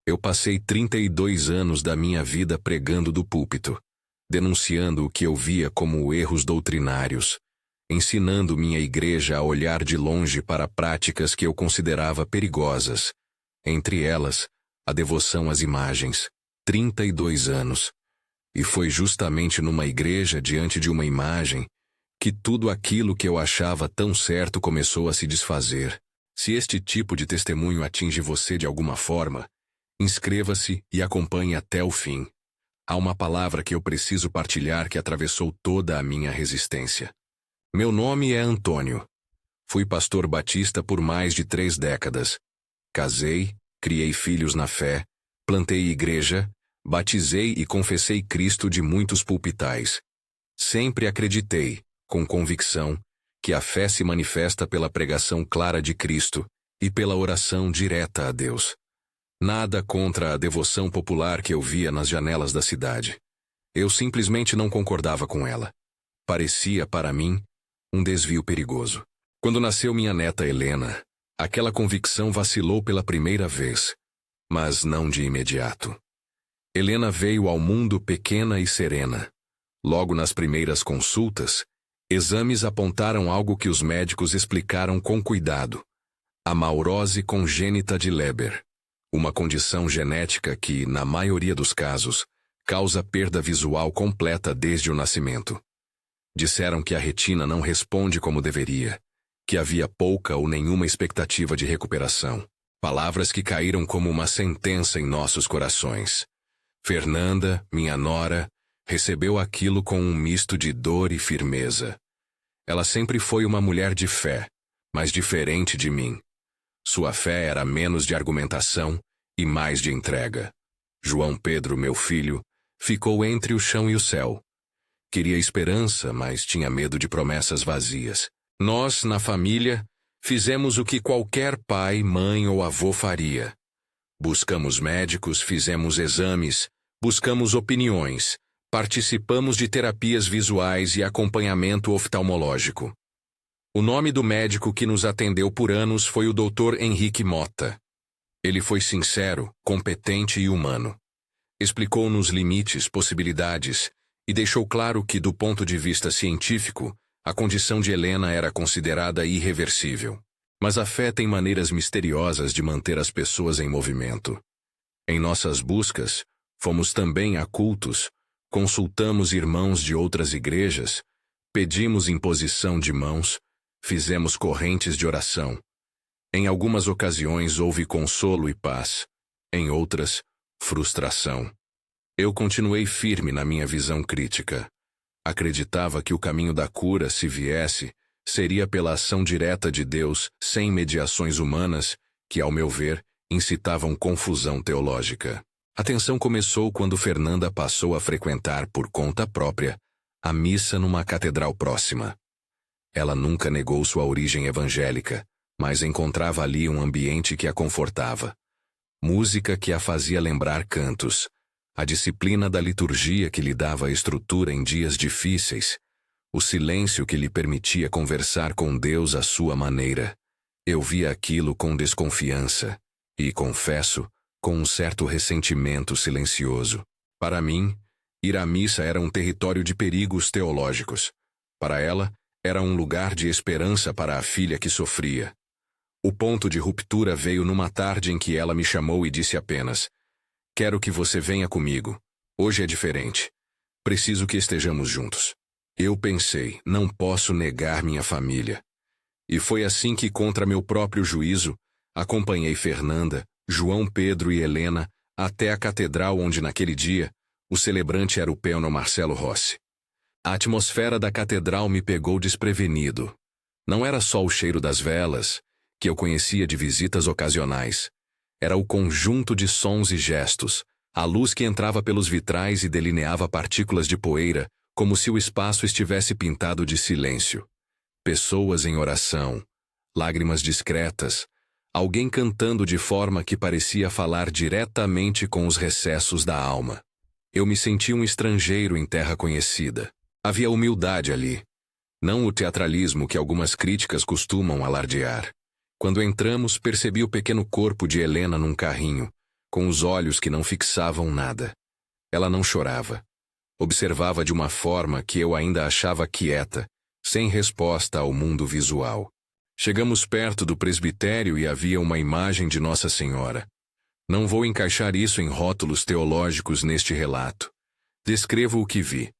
Eu passei 32 anos da minha vida pregando do púlpito, denunciando o que eu via como erros doutrinários, ensinando minha igreja a olhar de longe para práticas que eu considerava perigosas, entre elas, a devoção às imagens. 32 anos. E foi justamente numa igreja diante de uma imagem que tudo aquilo que eu achava tão certo começou a se desfazer. Se este tipo de testemunho atinge você de alguma forma, inscreva-se e acompanhe até o fim. Há uma palavra que eu preciso partilhar que atravessou toda a minha resistência. Meu nome é Antônio. Fui pastor batista por mais de 3 décadas. Casei, criei filhos na fé, plantei igreja, batizei e confessei Cristo de muitos pulpitais. Sempre acreditei, com convicção, que a fé se manifesta pela pregação clara de Cristo e pela oração direta a Deus. Nada contra a devoção popular que eu via nas janelas da cidade. Eu simplesmente não concordava com ela. Parecia, para mim, um desvio perigoso. Quando nasceu minha neta Helena, aquela convicção vacilou pela primeira vez, mas não de imediato. Helena veio ao mundo pequena e serena. Logo nas primeiras consultas, exames apontaram algo que os médicos explicaram com cuidado: a maurose congênita de Leber, uma condição genética que, na maioria dos casos, causa perda visual completa desde o nascimento. Disseram que a retina não responde como deveria, que havia pouca ou nenhuma expectativa de recuperação. Palavras que caíram como uma sentença em nossos corações. Fernanda, minha nora, recebeu aquilo com um misto de dor e firmeza. Ela sempre foi uma mulher de fé, mas diferente de mim. Sua fé era menos de argumentação e mais de entrega. João Pedro, meu filho, ficou entre o chão e o céu. Queria esperança, mas tinha medo de promessas vazias. Nós, na família, fizemos o que qualquer pai, mãe ou avô faria. Buscamos médicos, fizemos exames, buscamos opiniões, participamos de terapias visuais e acompanhamento oftalmológico. O nome do médico que nos atendeu por anos foi o Dr. Henrique Mota. Ele foi sincero, competente e humano. Explicou-nos limites, possibilidades e deixou claro que, do ponto de vista científico, a condição de Helena era considerada irreversível. Mas a fé tem maneiras misteriosas de manter as pessoas em movimento. Em nossas buscas, fomos também a cultos, consultamos irmãos de outras igrejas, pedimos imposição de mãos, fizemos correntes de oração. Em algumas ocasiões houve consolo e paz, em outras, frustração. Eu continuei firme na minha visão crítica. Acreditava que o caminho da cura, se viesse, seria pela ação direta de Deus, sem mediações humanas, que, ao meu ver, incitavam confusão teológica. A tensão começou quando Fernanda passou a frequentar, por conta própria, a missa numa catedral próxima. Ela nunca negou sua origem evangélica, mas encontrava ali um ambiente que a confortava. Música que a fazia lembrar cantos, a disciplina da liturgia que lhe dava estrutura em dias difíceis, o silêncio que lhe permitia conversar com Deus à sua maneira. Eu via aquilo com desconfiança e, confesso, com um certo ressentimento silencioso. Para mim, ir à missa era um território de perigos teológicos. Para ela, era um lugar de esperança para a filha que sofria. O ponto de ruptura veio numa tarde em que ela me chamou e disse apenas: "Quero que você venha comigo. Hoje é diferente. Preciso que estejamos juntos." Eu pensei, não posso negar minha família. E foi assim que, contra meu próprio juízo, acompanhei Fernanda, João Pedro e Helena até a catedral onde, naquele dia, o celebrante era o pêono Marcelo Rossi. A atmosfera da catedral me pegou desprevenido. Não era só o cheiro das velas, que eu conhecia de visitas ocasionais. Era o conjunto de sons e gestos, a luz que entrava pelos vitrais e delineava partículas de poeira, como se o espaço estivesse pintado de silêncio. Pessoas em oração, lágrimas discretas, alguém cantando de forma que parecia falar diretamente com os recessos da alma. Eu me senti um estrangeiro em terra conhecida. Havia humildade ali, não o teatralismo que algumas críticas costumam alardear. Quando entramos, percebi o pequeno corpo de Helena num carrinho, com os olhos que não fixavam nada. Ela não chorava. Observava de uma forma que eu ainda achava quieta, sem resposta ao mundo visual. Chegamos perto do presbitério e havia uma imagem de Nossa Senhora. Não vou encaixar isso em rótulos teológicos neste relato. Descrevo o que vi.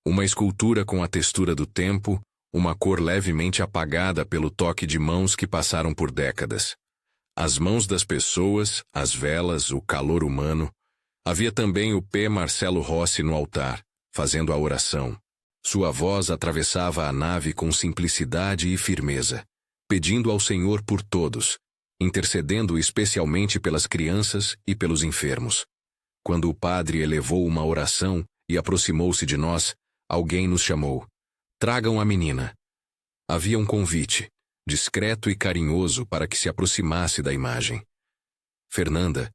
Uma escultura com a textura do tempo, uma cor levemente apagada pelo toque de mãos que passaram por décadas. As mãos das pessoas, as velas, o calor humano. Havia também o P. Marcelo Rossi no altar, fazendo a oração. Sua voz atravessava a nave com simplicidade e firmeza, pedindo ao Senhor por todos, intercedendo especialmente pelas crianças e pelos enfermos. Quando o padre elevou uma oração e aproximou-se de nós, alguém nos chamou. Tragam a menina. Havia um convite, discreto e carinhoso, para que se aproximasse da imagem. Fernanda,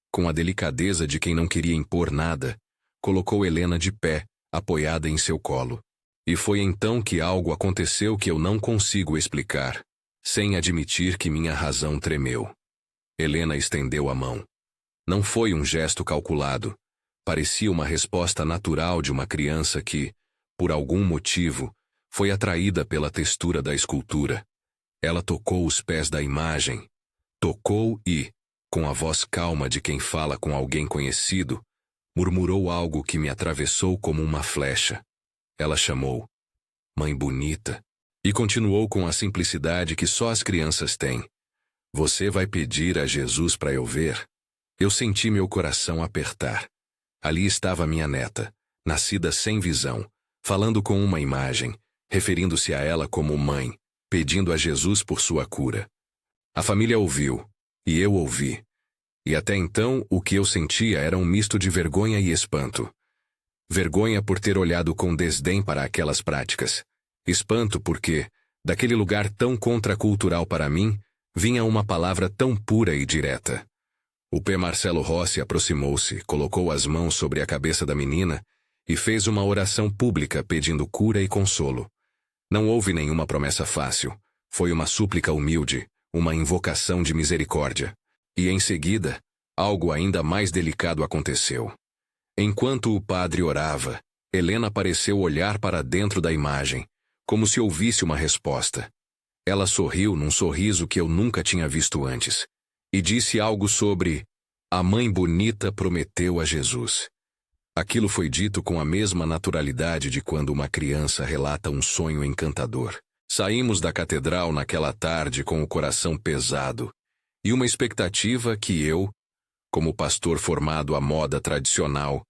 com a delicadeza de quem não queria impor nada, colocou Helena de pé, apoiada em seu colo. E foi então que algo aconteceu que eu não consigo explicar, sem admitir que minha razão tremeu. Helena estendeu a mão. Não foi um gesto calculado. Parecia uma resposta natural de uma criança que, por algum motivo, foi atraída pela textura da escultura. Ela tocou os pés da imagem. Tocou e, com a voz calma de quem fala com alguém conhecido, murmurou algo que me atravessou como uma flecha. Ela chamou, "Mãe bonita", e continuou com a simplicidade que só as crianças têm. "Você vai pedir a Jesus para eu ver?" Eu senti meu coração apertar. Ali estava minha neta, nascida sem visão, falando com uma imagem, referindo-se a ela como mãe, pedindo a Jesus por sua cura. A família ouviu, e eu ouvi. E até então o que eu sentia era um misto de vergonha e espanto. Vergonha por ter olhado com desdém para aquelas práticas. Espanto porque, daquele lugar tão contracultural para mim, vinha uma palavra tão pura e direta. O P. Marcelo Rossi aproximou-se, colocou as mãos sobre a cabeça da menina e fez uma oração pública pedindo cura e consolo. Não houve nenhuma promessa fácil. Foi uma súplica humilde, uma invocação de misericórdia. E em seguida, algo ainda mais delicado aconteceu. Enquanto o padre orava, Helena pareceu olhar para dentro da imagem, como se ouvisse uma resposta. Ela sorriu num sorriso que eu nunca tinha visto antes, e disse algo sobre "a mãe bonita prometeu a Jesus". Aquilo foi dito com a mesma naturalidade de quando uma criança relata um sonho encantador. Saímos da catedral naquela tarde com o coração pesado, e uma expectativa que eu, como pastor formado à moda tradicional,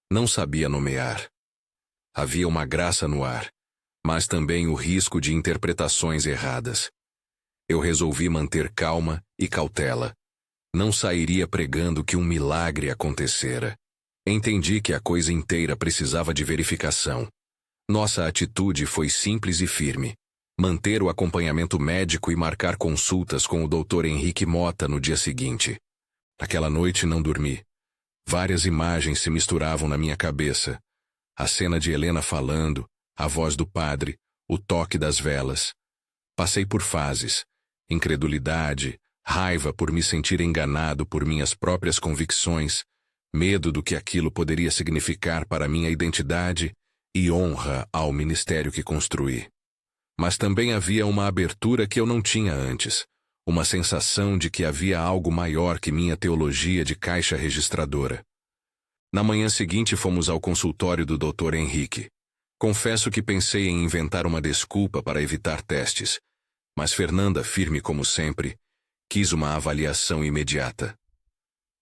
não sabia nomear. Havia uma graça no ar, mas também o risco de interpretações erradas. Eu resolvi manter calma e cautela. Não sairia pregando que um milagre acontecera. Entendi que a coisa inteira precisava de verificação. Nossa atitude foi simples e firme. Manter o acompanhamento médico e marcar consultas com o Dr. Henrique Mota no dia seguinte. Naquela noite não dormi. Várias imagens se misturavam na minha cabeça. A cena de Helena falando, a voz do padre, o toque das velas. Passei por fases. Incredulidade, raiva por me sentir enganado por minhas próprias convicções, medo do que aquilo poderia significar para minha identidade e honra ao ministério que construí. Mas também havia uma abertura que eu não tinha antes, uma sensação de que havia algo maior que minha teologia de caixa registradora. Na manhã seguinte fomos ao consultório do Dr. Henrique. Confesso que pensei em inventar uma desculpa para evitar testes, mas Fernanda, firme como sempre, quis uma avaliação imediata.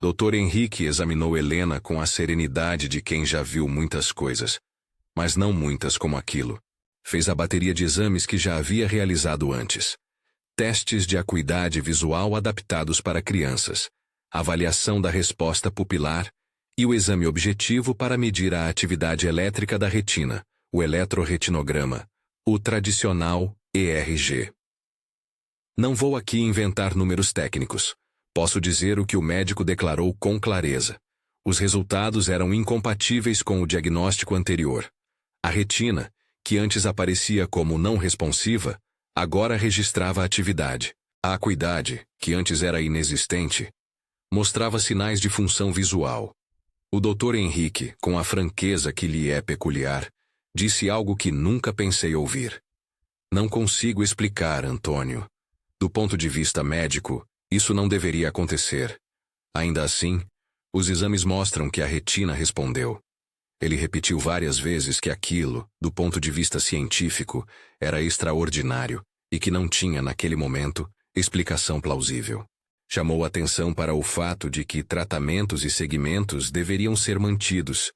Dr. Henrique examinou Helena com a serenidade de quem já viu muitas coisas, mas não muitas como aquilo. Fez a bateria de exames que já havia realizado antes. Testes de acuidade visual adaptados para crianças, avaliação da resposta pupilar e o exame objetivo para medir a atividade elétrica da retina, o eletroretinograma, o tradicional ERG. Não vou aqui inventar números técnicos. Posso dizer o que o médico declarou com clareza. Os resultados eram incompatíveis com o diagnóstico anterior. A retina, que antes aparecia como não responsiva, agora registrava atividade. A acuidade, que antes era inexistente, Mostrava sinais de função visual. O Dr. Henrique, com a franqueza que lhe é peculiar, disse algo que nunca pensei ouvir. Não consigo explicar, Antônio. Do ponto de vista médico, isso não deveria acontecer. Ainda assim, os exames mostram que a retina respondeu. Ele repetiu várias vezes que aquilo, do ponto de vista científico, era extraordinário e que não tinha, naquele momento, explicação plausível. Chamou atenção para o fato de que tratamentos e segmentos deveriam ser mantidos,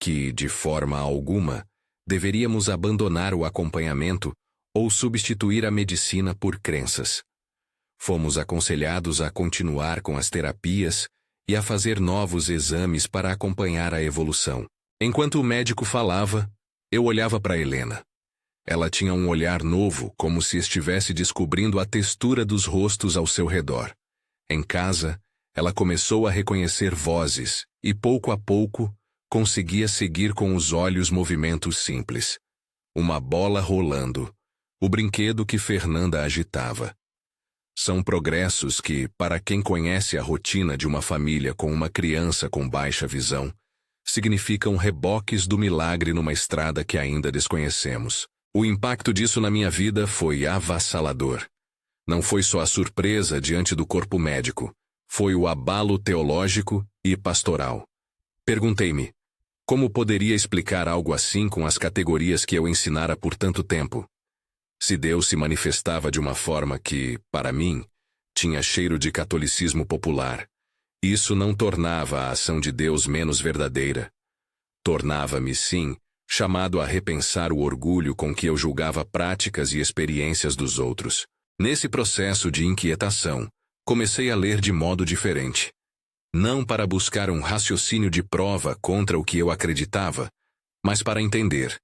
que, de forma alguma, deveríamos abandonar o acompanhamento ou substituir a medicina por crenças. Fomos aconselhados a continuar com as terapias e a fazer novos exames para acompanhar a evolução. Enquanto o médico falava, eu olhava para Helena. Ela tinha um olhar novo, como se estivesse descobrindo a textura dos rostos ao seu redor. Em casa, ela começou a reconhecer vozes e, pouco a pouco, conseguia seguir com os olhos movimentos simples. Uma bola rolando, o brinquedo que Fernanda agitava. São progressos que, para quem conhece a rotina de uma família com uma criança com baixa visão, significam reboques do milagre numa estrada que ainda desconhecemos. O impacto disso na minha vida foi avassalador. Não foi só a surpresa diante do corpo médico, foi o abalo teológico e pastoral. Perguntei-me, como poderia explicar algo assim com as categorias que eu ensinara por tanto tempo? Se Deus se manifestava de uma forma que, para mim, tinha cheiro de catolicismo popular, isso não tornava a ação de Deus menos verdadeira. Tornava-me, sim, chamado a repensar o orgulho com que eu julgava práticas e experiências dos outros. Nesse processo de inquietação, comecei a ler de modo diferente. Não para buscar um raciocínio de prova contra o que eu acreditava, mas para entender.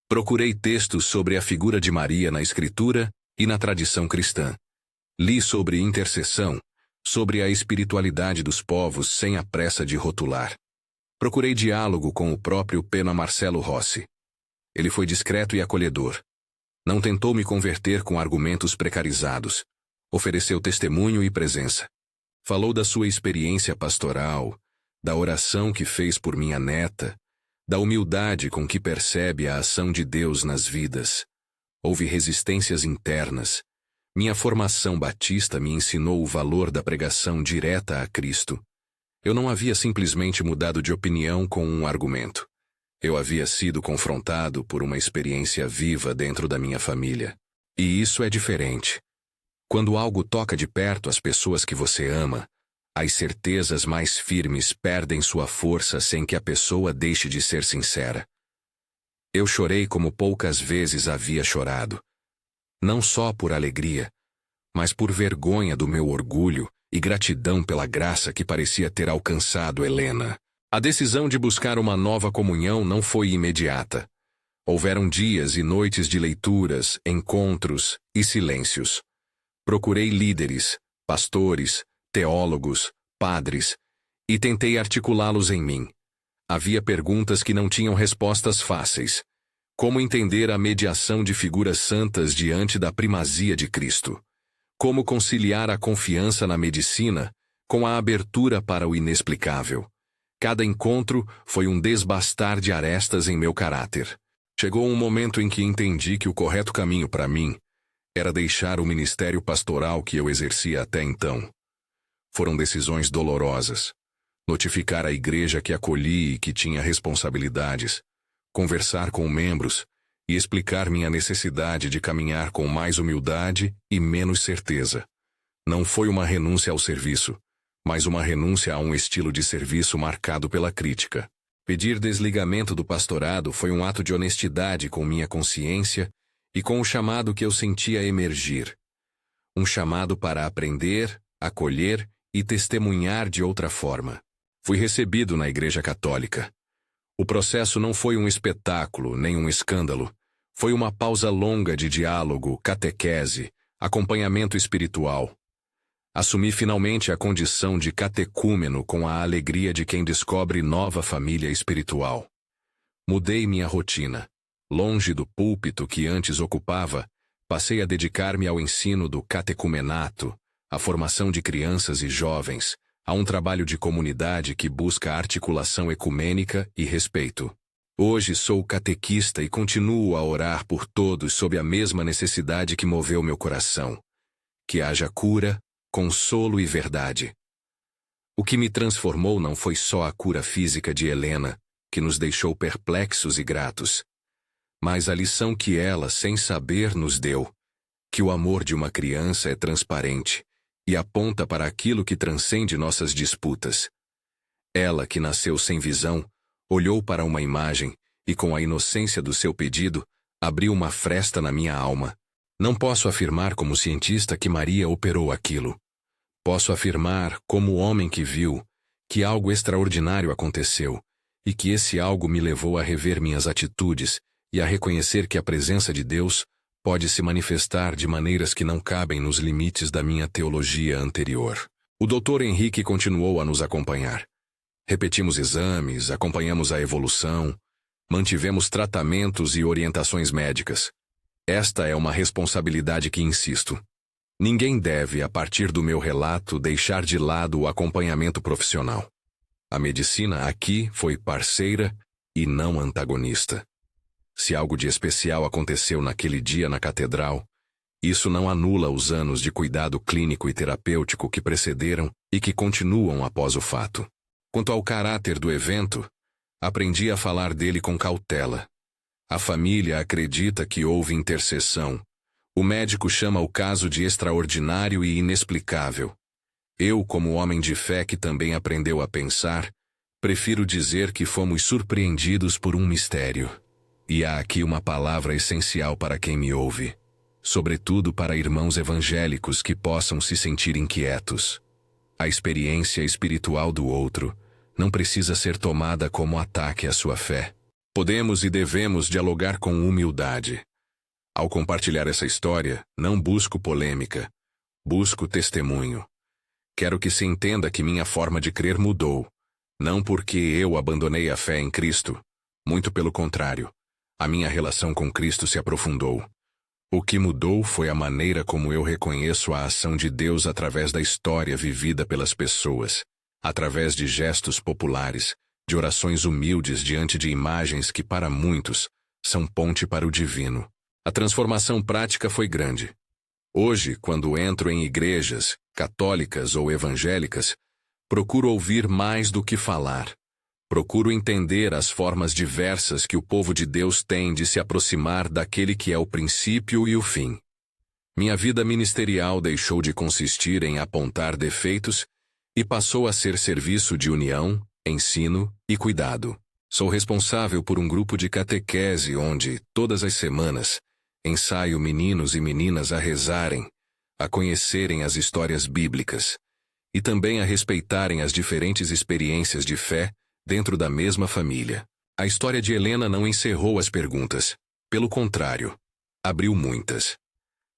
Procurei textos sobre a figura de Maria na Escritura e na tradição cristã. Li sobre intercessão, sobre a espiritualidade dos povos sem a pressa de rotular. Procurei diálogo com o próprio Pena Marcelo Rossi. Ele foi discreto e acolhedor. Não tentou me converter com argumentos precarizados. Ofereceu testemunho e presença. Falou da sua experiência pastoral, da oração que fez por minha neta, da humildade com que percebe a ação de Deus nas vidas. Houve resistências internas. Minha formação batista me ensinou o valor da pregação direta a Cristo. Eu não havia simplesmente mudado de opinião com um argumento. Eu havia sido confrontado por uma experiência viva dentro da minha família. E isso é diferente. Quando algo toca de perto as pessoas que você ama, as certezas mais firmes perdem sua força sem que a pessoa deixe de ser sincera. Eu chorei como poucas vezes havia chorado. Não só por alegria, mas por vergonha do meu orgulho e gratidão pela graça que parecia ter alcançado Helena. A decisão de buscar uma nova comunhão não foi imediata. Houveram dias e noites de leituras, encontros e silêncios. Procurei líderes, pastores, teólogos, padres, e tentei articulá-los em mim. Havia perguntas que não tinham respostas fáceis. Como entender a mediação de figuras santas diante da primazia de Cristo? Como conciliar a confiança na medicina com a abertura para o inexplicável? Cada encontro foi um desbastar de arestas em meu caráter. Chegou um momento em que entendi que o correto caminho para mim era deixar o ministério pastoral que eu exercia até então. Foram decisões dolorosas. Notificar a igreja que acolhi e que tinha responsabilidades, conversar com membros e explicar minha necessidade de caminhar com mais humildade e menos certeza. Não foi uma renúncia ao serviço, mas uma renúncia a um estilo de serviço marcado pela crítica. Pedir desligamento do pastorado foi um ato de honestidade com minha consciência e com o chamado que eu sentia emergir. Um chamado para aprender, acolher e testemunhar de outra forma. Fui recebido na Igreja Católica. O processo não foi um espetáculo, nem um escândalo. Foi uma pausa longa de diálogo, catequese, acompanhamento espiritual. Assumi finalmente a condição de catecúmeno com a alegria de quem descobre nova família espiritual. Mudei minha rotina. Longe do púlpito que antes ocupava, passei a dedicar-me ao ensino do catecumenato, à formação de crianças e jovens, Há um trabalho de comunidade que busca articulação ecumênica e respeito. Hoje sou catequista e continuo a orar por todos sob a mesma necessidade que moveu meu coração. Que haja cura, consolo e verdade. O que me transformou não foi só a cura física de Helena, que nos deixou perplexos e gratos, mas a lição que ela, sem saber, nos deu, que o amor de uma criança é transparente e aponta para aquilo que transcende nossas disputas. Ela, que nasceu sem visão, olhou para uma imagem e, com a inocência do seu pedido, abriu uma fresta na minha alma. Não posso afirmar como cientista que Maria operou aquilo. Posso afirmar, como homem que viu, que algo extraordinário aconteceu e que esse algo me levou a rever minhas atitudes e a reconhecer que a presença de Deus pode se manifestar de maneiras que não cabem nos limites da minha teologia anterior. O Dr. Henrique continuou a nos acompanhar. Repetimos exames, acompanhamos a evolução, mantivemos tratamentos e orientações médicas. Esta é uma responsabilidade que insisto. Ninguém deve, a partir do meu relato, deixar de lado o acompanhamento profissional. A medicina aqui foi parceira e não antagonista. Se algo de especial aconteceu naquele dia na catedral, isso não anula os anos de cuidado clínico e terapêutico que precederam e que continuam após o fato. Quanto ao caráter do evento, aprendi a falar dele com cautela. A família acredita que houve intercessão. O médico chama o caso de extraordinário e inexplicável. Eu, como homem de fé que também aprendeu a pensar, prefiro dizer que fomos surpreendidos por um mistério. E há aqui uma palavra essencial para quem me ouve, sobretudo para irmãos evangélicos que possam se sentir inquietos. A experiência espiritual do outro não precisa ser tomada como ataque à sua fé. Podemos e devemos dialogar com humildade. Ao compartilhar essa história, não busco polêmica, busco testemunho. Quero que se entenda que minha forma de crer mudou, não porque eu abandonei a fé em Cristo, muito pelo contrário. A minha relação com Cristo se aprofundou. O que mudou foi a maneira como eu reconheço a ação de Deus através da história vivida pelas pessoas, através de gestos populares, de orações humildes diante de imagens que, para muitos, são ponte para o divino. A transformação prática foi grande. Hoje, quando entro em igrejas, católicas ou evangélicas, procuro ouvir mais do que falar. Procuro entender as formas diversas que o povo de Deus tem de se aproximar daquele que é o princípio e o fim. Minha vida ministerial deixou de consistir em apontar defeitos e passou a ser serviço de união, ensino e cuidado. Sou responsável por um grupo de catequese onde, todas as semanas, ensaio meninos e meninas a rezarem, a conhecerem as histórias bíblicas e também a respeitarem as diferentes experiências de fé dentro da mesma família. A história de Helena não encerrou as perguntas. Pelo contrário, abriu muitas.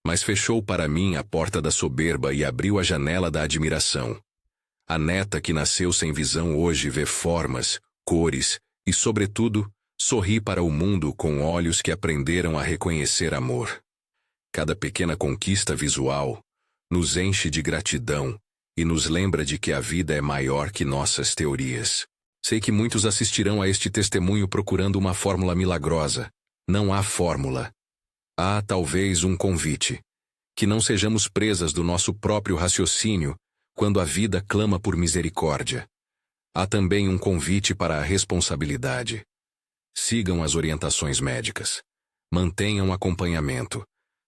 Mas fechou para mim a porta da soberba e abriu a janela da admiração. A neta que nasceu sem visão hoje vê formas, cores e, sobretudo, sorri para o mundo com olhos que aprenderam a reconhecer amor. Cada pequena conquista visual nos enche de gratidão e nos lembra de que a vida é maior que nossas teorias. Sei que muitos assistirão a este testemunho procurando uma fórmula milagrosa. Não há fórmula. Há talvez um convite. Que não sejamos presas do nosso próprio raciocínio quando a vida clama por misericórdia. Há também um convite para a responsabilidade. Sigam as orientações médicas. Mantenham acompanhamento.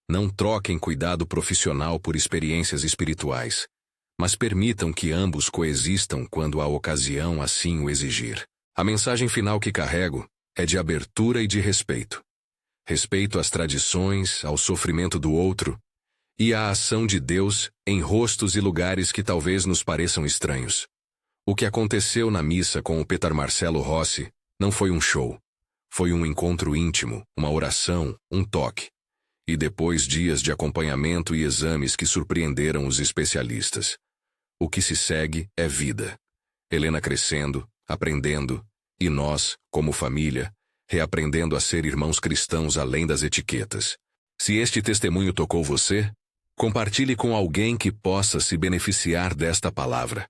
Não troquem cuidado profissional por experiências espirituais, mas permitam que ambos coexistam quando a ocasião assim o exigir. A mensagem final que carrego é de abertura e de respeito. Respeito às tradições, ao sofrimento do outro e à ação de Deus em rostos e lugares que talvez nos pareçam estranhos. O que aconteceu na missa com o Petar Marcelo Rossi não foi um show. Foi um encontro íntimo, uma oração, um toque. E depois dias de acompanhamento e exames que surpreenderam os especialistas. O que se segue é vida. Helena crescendo, aprendendo, e nós, como família, reaprendendo a ser irmãos cristãos além das etiquetas. Se este testemunho tocou você, compartilhe com alguém que possa se beneficiar desta palavra.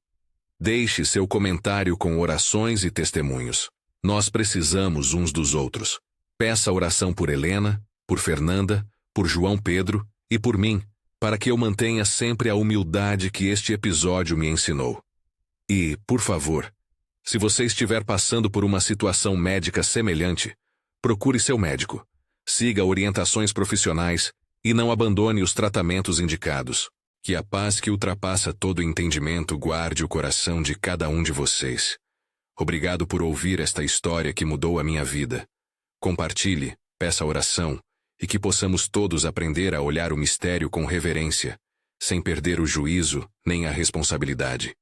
Deixe seu comentário com orações e testemunhos. Nós precisamos uns dos outros. Peça oração por Helena, por Fernanda, por João Pedro e por mim, para que eu mantenha sempre a humildade que este episódio me ensinou. E, por favor, se você estiver passando por uma situação médica semelhante, procure seu médico. Siga orientações profissionais e não abandone os tratamentos indicados. Que a paz que ultrapassa todo entendimento guarde o coração de cada um de vocês. Obrigado por ouvir esta história que mudou a minha vida. Compartilhe, peça oração, e que possamos todos aprender a olhar o mistério com reverência, sem perder o juízo nem a responsabilidade.